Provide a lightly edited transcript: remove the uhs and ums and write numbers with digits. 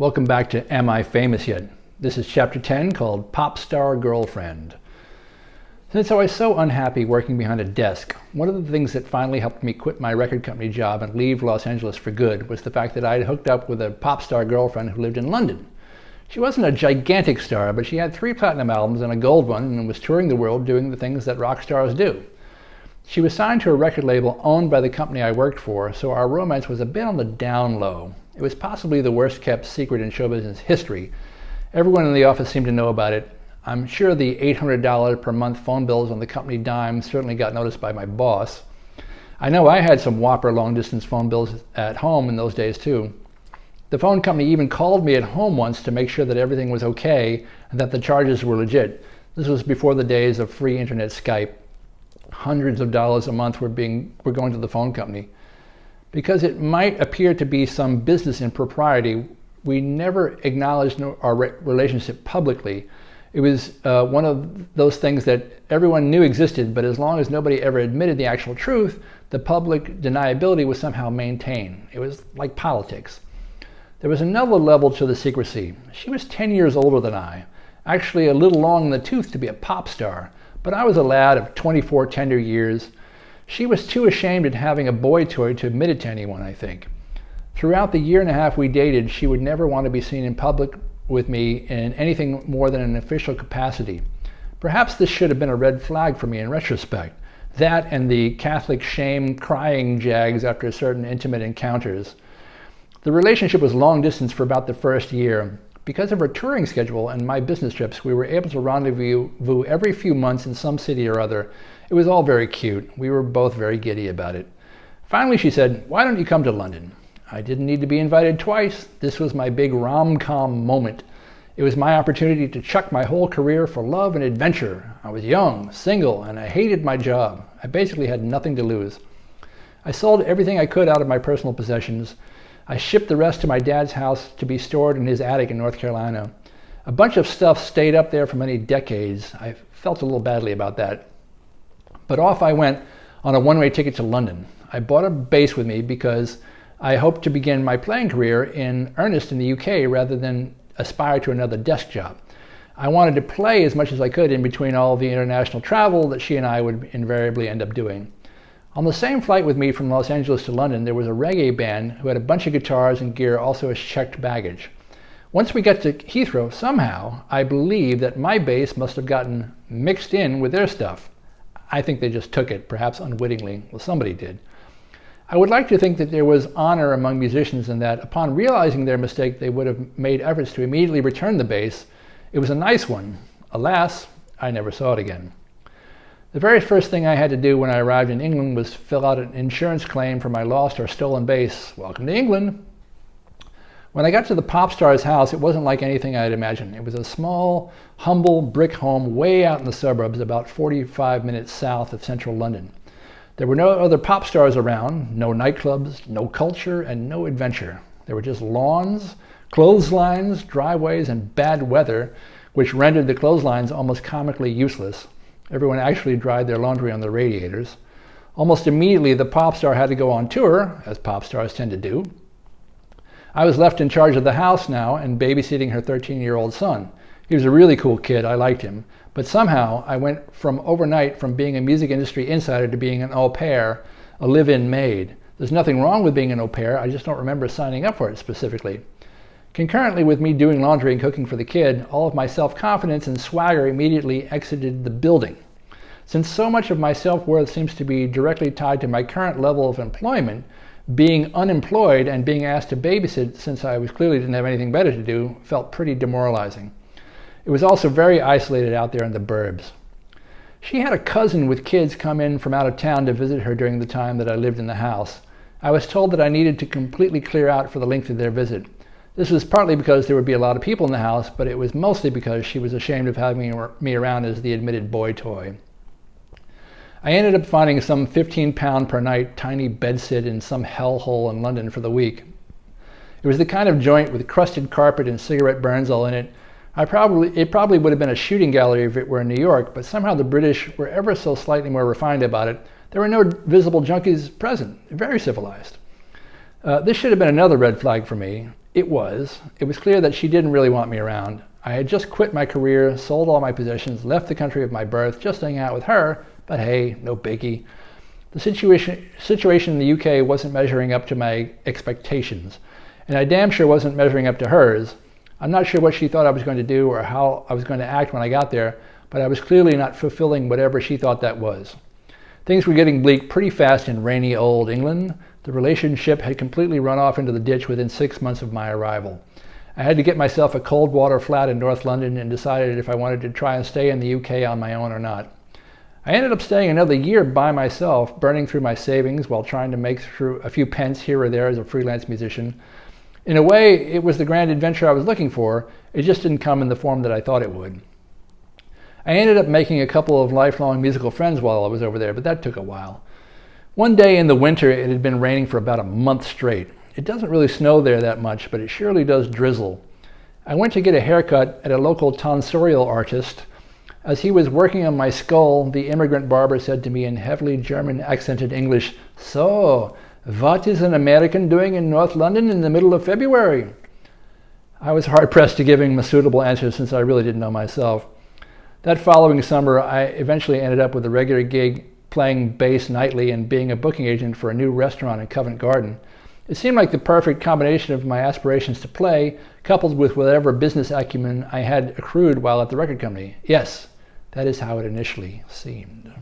Welcome back to Am I Famous Yet? This is chapter 10 called Pop Star Girlfriend. Since I was so unhappy working behind a desk, one of the things that finally helped me quit my record company job and leave Los Angeles for good was the fact that I had hooked up with a pop star girlfriend who lived in London. She wasn't a gigantic star, but she had 3 platinum albums and a gold one and was touring the world doing the things that rock stars do. She was signed to a record label owned by the company I worked for, so our romance was a bit on the down low. It was possibly the worst kept secret in show business history. Everyone in the office seemed to know about it. I'm sure the $800 per month phone bills on the company dime certainly got noticed by my boss. I know I had some whopper long distance phone bills at home in those days too. The phone company even called me at home once to make sure that everything was okay and that the charges were legit. This was before the days of free internet Skype. Hundreds of dollars a month were going to the phone company. Because it might appear to be some business impropriety, we never acknowledged our relationship publicly. It was one of those things that everyone knew existed, but as long as nobody ever admitted the actual truth, the public deniability was somehow maintained. It was like politics. There was another level to the secrecy. She was 10 years older than I, actually a little long in the tooth to be a pop star, but I was a lad of 24 tender years. She was too ashamed at having a boy toy to admit it to anyone, I think. Throughout the year and a half we dated, she would never want to be seen in public with me in anything more than an official capacity. Perhaps this should have been a red flag for me in retrospect. That and the Catholic shame crying jags after certain intimate encounters. The relationship was long distance for about the first year. Because of her touring schedule and my business trips, we were able to rendezvous every few months in some city or other. It was all very cute. We were both very giddy about it. Finally, she said, "Why don't you come to London?" I didn't need to be invited twice. This was my big rom-com moment. It was my opportunity to chuck my whole career for love and adventure. I was young, single, and I hated my job. I basically had nothing to lose. I sold everything I could out of my personal possessions. I shipped the rest to my dad's house to be stored in his attic in North Carolina. A bunch of stuff stayed up there for many decades. I felt a little badly about that. But off I went on a one-way ticket to London. I bought a bass with me because I hoped to begin my playing career in earnest in the UK rather than aspire to another desk job. I wanted to play as much as I could in between all the international travel that she and I would invariably end up doing. On the same flight with me from Los Angeles to London, there was a reggae band who had a bunch of guitars and gear, also as checked baggage. Once we got to Heathrow, somehow, I believe that my bass must have gotten mixed in with their stuff. I think they just took it, perhaps unwittingly. Well, somebody did. I would like to think that there was honor among musicians in that, upon realizing their mistake, they would have made efforts to immediately return the bass. It was a nice one. Alas, I never saw it again. The very first thing I had to do when I arrived in England was fill out an insurance claim for my lost or stolen bass. Welcome to England. When I got to the pop star's house, it wasn't like anything I had imagined. It was a small, humble brick home way out in the suburbs, about 45 minutes south of central London. There were no other pop stars around, no nightclubs, no culture, and no adventure. There were just lawns, clotheslines, driveways, and bad weather, which rendered the clotheslines almost comically useless. Everyone actually dried their laundry on the radiators. Almost immediately, the pop star had to go on tour, as pop stars tend to do. I was left in charge of the house now and babysitting her 13-year-old son. He was a really cool kid, I liked him. But somehow, I went overnight from being a music industry insider to being an au pair, a live-in maid. There's nothing wrong with being an au pair, I just don't remember signing up for it specifically. Concurrently with me doing laundry and cooking for the kid, all of my self-confidence and swagger immediately exited the building. Since so much of my self-worth seems to be directly tied to my current level of employment, being unemployed and being asked to babysit since I clearly didn't have anything better to do felt pretty demoralizing. It was also very isolated out there in the burbs. She had a cousin with kids come in from out of town to visit her during the time that I lived in the house. I was told that I needed to completely clear out for the length of their visit. This was partly because there would be a lot of people in the house, but it was mostly because she was ashamed of having me around as the admitted boy toy. I ended up finding some 15-pound per night tiny bedsit in some hellhole in London for the week. It was the kind of joint with crusted carpet and cigarette burns all in it. It probably would have been a shooting gallery if it were in New York, but somehow the British were ever so slightly more refined about it. There were no visible junkies present, very civilized. This should have been another red flag for me. It was clear that she didn't really want me around. I had just quit my career, sold all my possessions, left the country of my birth, just to hang out with her, but hey, no biggie. The situation in the UK wasn't measuring up to my expectations, and I damn sure wasn't measuring up to hers. I'm not sure what she thought I was going to do or how I was going to act when I got there, but I was clearly not fulfilling whatever she thought that was. Things were getting bleak pretty fast in rainy old England. The relationship had completely run off into the ditch within 6 months of my arrival. I had to get myself a cold water flat in North London and decided if I wanted to try and stay in the UK on my own or not. I ended up staying another year by myself, burning through my savings while trying to make through a few pence here or there as a freelance musician. In a way, it was the grand adventure I was looking for. It just didn't come in the form that I thought it would. I ended up making a couple of lifelong musical friends while I was over there, but that took a while. One day in the winter, it had been raining for about a month straight. It doesn't really snow there that much, but it surely does drizzle. I went to get a haircut at a local tonsorial artist. As he was working on my skull, the immigrant barber said to me in heavily German accented English, "So, what is an American doing in North London in the middle of February?" I was hard-pressed to give him a suitable answer since I really didn't know myself. That following summer, I eventually ended up with a regular gig playing bass nightly and being a booking agent for a new restaurant in Covent Garden. It seemed like the perfect combination of my aspirations to play, coupled with whatever business acumen I had accrued while at the record company. Yes, that is how it initially seemed.